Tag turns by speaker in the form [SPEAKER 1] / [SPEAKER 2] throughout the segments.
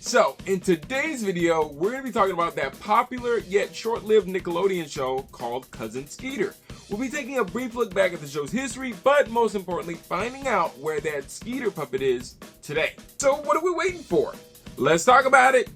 [SPEAKER 1] So, in today's video, we're going to be talking about that popular yet short-lived Nickelodeon show called Cousin Skeeter. We'll be taking a brief look back at the show's history, but most importantly, finding out where that Skeeter puppet is today. So, what are we waiting for? Let's talk about it!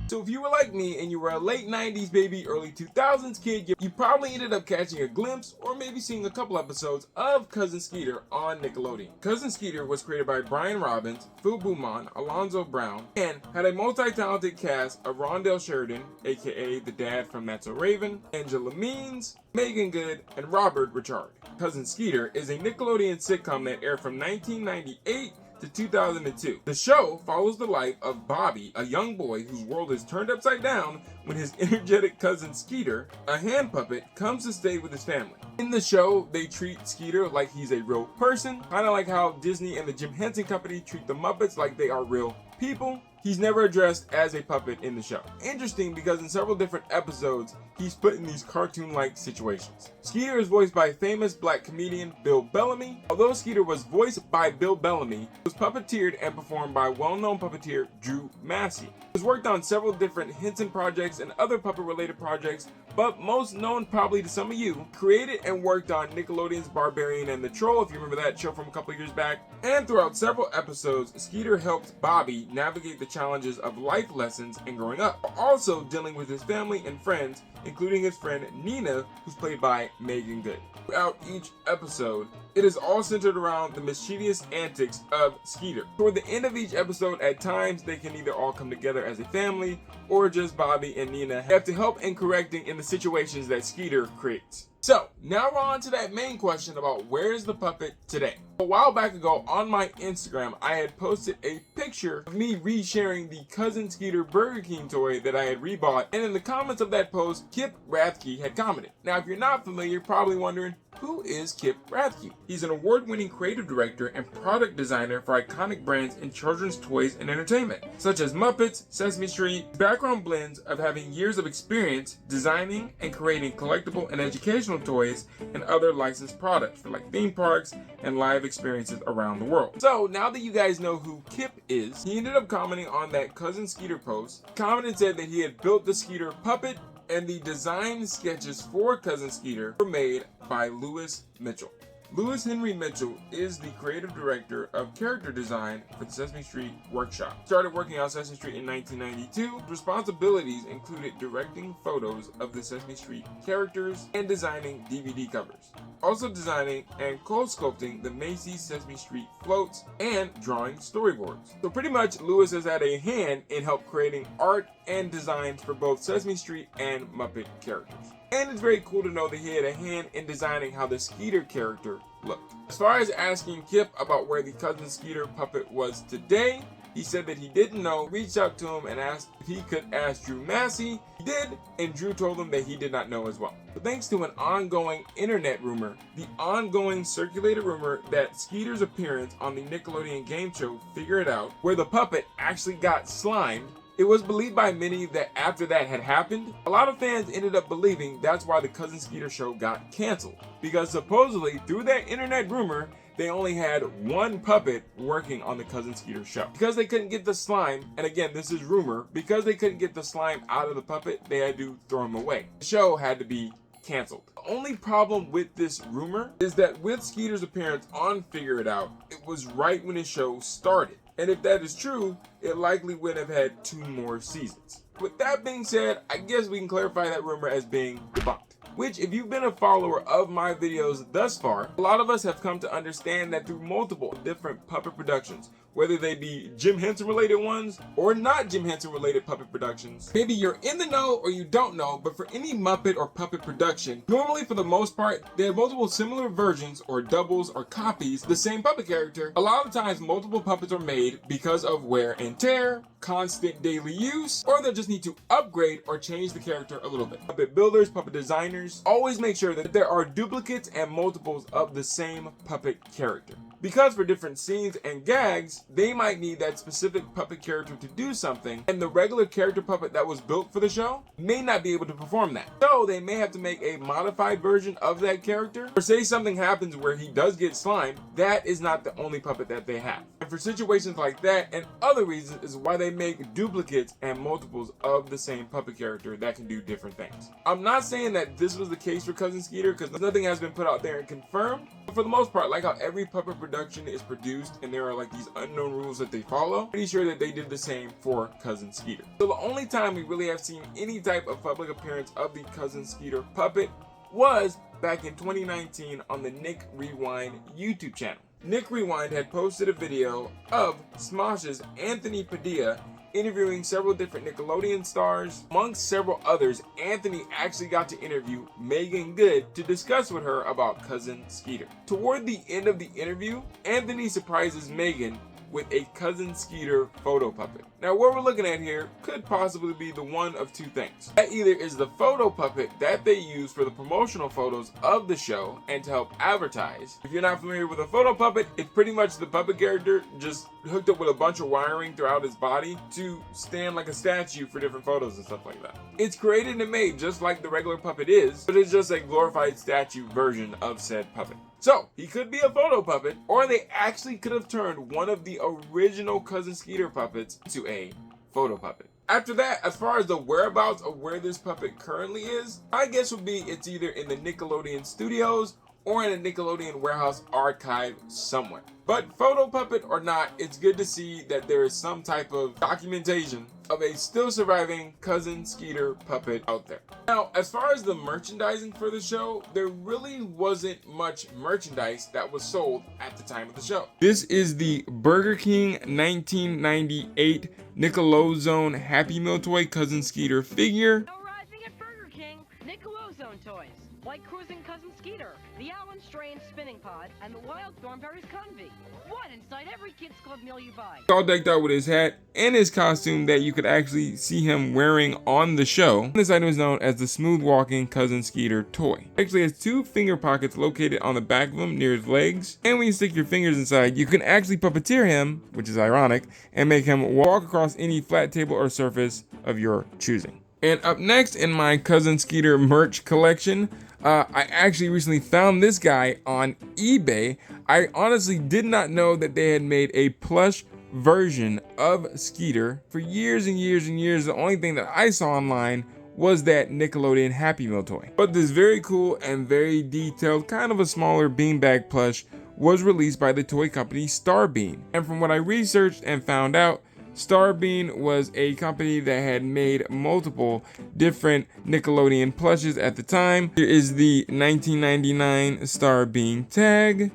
[SPEAKER 1] So if you were like me and you were a late 90s baby, early 2000s kid, you probably ended up catching a glimpse or maybe seeing a couple episodes of Cousin Skeeter on Nickelodeon. Cousin Skeeter was created by Brian Robbins, Phil Beaumont, Alonzo Brown, and had a multi-talented cast of Rondell Sheridan, aka the dad from That's So Raven, Angela Means, Megan Good, and Robert Richard. Cousin Skeeter is a Nickelodeon sitcom that aired from 1998 to 2002. The show follows the life of Bobby, a young boy whose world is turned upside down when his energetic cousin Skeeter, a hand puppet, comes to stay with his family. In the show, they treat Skeeter like he's a real person, kind of like how Disney and the Jim Henson Company treat the Muppets like they are real people. He's never addressed as a puppet in the show. Interesting because in several different episodes, he's put in these cartoon-like situations. Skeeter is voiced by famous black comedian Bill Bellamy. Although Skeeter was voiced by Bill Bellamy, he was puppeteered and performed by well-known puppeteer Drew Massey. He has worked on several different Henson projects and other puppet-related projects, but most known probably to some of you, created and worked on Nickelodeon's Barbarian and the Troll, if you remember that show from a couple of years back. And throughout several episodes, Skeeter helped Bobby navigate the challenges of life lessons and growing up, also dealing with his family and friends, including his friend Nina, who's played by Megan Good. Throughout each episode, it is all centered around the mischievous antics of Skeeter. Toward the end of each episode, at times they can either all come together as a family, or just Bobby and Nina have to help in correcting in the situations that Skeeter creates. So, now we're on to that main question about where's the puppet today. A while back ago on my Instagram, I had posted a picture of me resharing the Cousin Skeeter Burger King toy that I had rebought, and in the comments of that post, Kip Rathke had commented. Now, if you're not familiar, you're probably wondering, who is Kip Rathke? He's an award-winning creative director and product designer for iconic brands in children's toys and entertainment, such as Muppets, Sesame Street. His background blends of having years of experience designing and creating collectible and educational toys and other licensed products for like theme parks and live experiences around the world. So now that you guys know who Kip is, he ended up commenting on that Cousin Skeeter post. Commented and said that he had built the Skeeter puppet and the design sketches for Cousin Skeeter were made by Lewis Mitchell. Lewis Henry Mitchell is the creative director of character design for the Sesame Street Workshop. Started working on Sesame Street in 1992. Responsibilities included directing photos of the Sesame Street characters and designing DVD covers. Also designing and co-sculpting the Macy's Sesame Street floats and drawing storyboards. So pretty much Lewis has had a hand in help creating art and designs for both Sesame Street and Muppet characters. And it's very cool to know that he had a hand in designing how the Skeeter character looked. As far as asking Kip about where the Cousin Skeeter puppet was today, he said that he didn't know, reached out to him and asked if he could ask Drew Massey. He did, and Drew told him that he did not know as well. But thanks to an ongoing internet rumor, the ongoing circulated rumor that Skeeter's appearance on the Nickelodeon game show Figure It Out, where the puppet actually got slimed, it was believed by many that after that had happened, a lot of fans ended up believing that's why the Cousin Skeeter show got canceled. Because supposedly, through that internet rumor, they only had one puppet working on the Cousin Skeeter show. Because they couldn't get the slime, and again, this is rumor, because they couldn't get the slime out of the puppet, they had to throw him away. The show had to be canceled. The only problem with this rumor is that with Skeeter's appearance on Figure It Out, it was right when the show started. And if that is true, it likely would have had 2 more seasons. With that being said, I guess we can clarify that rumor as being debunked. Which, if you've been a follower of my videos thus far, a lot of us have come to understand that through multiple different puppet productions, whether they be Jim Henson related ones or not Jim Henson related puppet productions. Maybe you're in the know or you don't know, but for any Muppet or puppet production, normally for the most part, they have multiple similar versions or doubles or copies of the same puppet character. A lot of times multiple puppets are made because of wear and tear, constant daily use, or they'll just need to upgrade or change the character a little bit. Puppet builders, puppet designers, always make sure that there are duplicates and multiples of the same puppet character. Because for different scenes and gags, they might need that specific puppet character to do something, and the regular character puppet that was built for the show may not be able to perform that. So they may have to make a modified version of that character, or say something happens where he does get slimed, that is not the only puppet that they have. And for situations like that and other reasons is why they make duplicates and multiples of the same puppet character that can do different things. I'm not saying that this was the case for Cousin Skeeter because nothing has been put out there and confirmed, but for the most part, like how every puppet production is produced and there are like these unknown rules that they follow, pretty sure that they did the same for Cousin Skeeter. So the only time we really have seen any type of public appearance of the Cousin Skeeter puppet was back in 2019 on the Nick Rewind YouTube channel. Nick Rewind had posted a video of Smosh's Anthony Padilla interviewing several different Nickelodeon stars. Amongst several others, Anthony actually got to interview Megan Good to discuss with her about Cousin Skeeter. Toward the end of the interview, Anthony surprises Megan with a Cousin Skeeter photo puppet. Now what we're looking at here could possibly be the one of two things. That either is the photo puppet that they use for the promotional photos of the show and to help advertise. If you're not familiar with a photo puppet, it's pretty much the puppet character just hooked up with a bunch of wiring throughout his body to stand like a statue for different photos and stuff like that. It's created and made just like the regular puppet is, but it's just a glorified statue version of said puppet. So, he could be a photo puppet, or they actually could have turned one of the original Cousin Skeeter puppets into a photo puppet. After that, as far as the whereabouts of where this puppet currently is, my guess would be it's either in the Nickelodeon studios or in a Nickelodeon warehouse archive somewhere. But photo puppet or not, it's good to see that there is some type of documentation of a still surviving Cousin Skeeter puppet out there. Now, as far as the merchandising for the show, there really wasn't much merchandise that was sold at the time of the show. This is the Burger King 1998 Nickelodeon Happy Meal toy Cousin Skeeter figure.
[SPEAKER 2] Now arriving at Burger King, Nickelodeon toys, like Cruising Cousin Skeeter, the Allen Strain Spinning Pod, and the Wild Thornberries Convy. One inside every Kids Club meal you buy.
[SPEAKER 1] All decked out with his hat and his costume that you could actually see him wearing on the show. This item is known as the Smooth Walking Cousin Skeeter toy. It actually has two finger pockets located on the back of him near his legs. And when you stick your fingers inside, you can actually puppeteer him, which is ironic, and make him walk across any flat table or surface of your choosing. And up next in my Cousin Skeeter merch collection, I actually recently found this guy on eBay. I honestly did not know that they had made a plush version of Skeeter for years and years and years. The only thing that I saw online was that Nickelodeon Happy Meal toy. But this very cool and very detailed, kind of a smaller beanbag plush was released by the toy company Starbean. And from what I researched and found out, Starbean was a company that had made multiple different Nickelodeon plushes at the time. Here is the 1999 Starbean tag.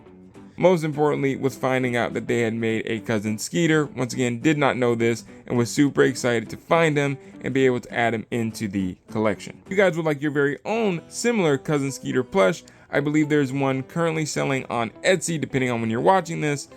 [SPEAKER 1] Most importantly was finding out that they had made a Cousin Skeeter. Once again, did not know this and was super excited to find him and be able to add him into the collection. If you guys would like your very own similar Cousin Skeeter plush, I believe there's one currently selling on Etsy, depending on when you're watching this.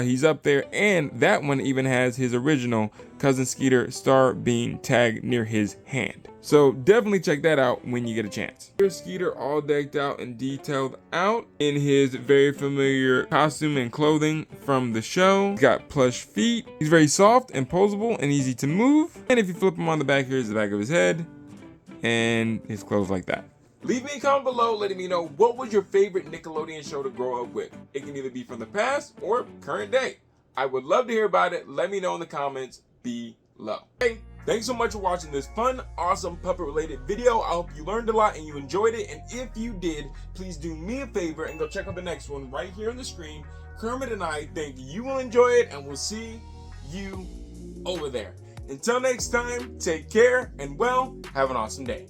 [SPEAKER 1] He's up there, and that one even has his original Cousin Skeeter Starbean tag near his hand. So definitely check that out when you get a chance. Here's Skeeter all decked out and detailed out in his very familiar costume and clothing from the show. He's got plush feet. He's very soft and posable and easy to move. And if you flip him on the back, here's the back of his head and his clothes like that. Leave me a comment below letting me know what was your favorite Nickelodeon show to grow up with. It can either be from the past or current day. I would love to hear about it. Let me know in the comments below. Hey, thanks so much for watching this fun, awesome puppet related video. I hope you learned a lot and you enjoyed it. And if you did, please do me a favor and go check out the next one right here on the screen. Kermit and I think you will enjoy it, and we'll see you over there. Until next time, take care and well, have an awesome day.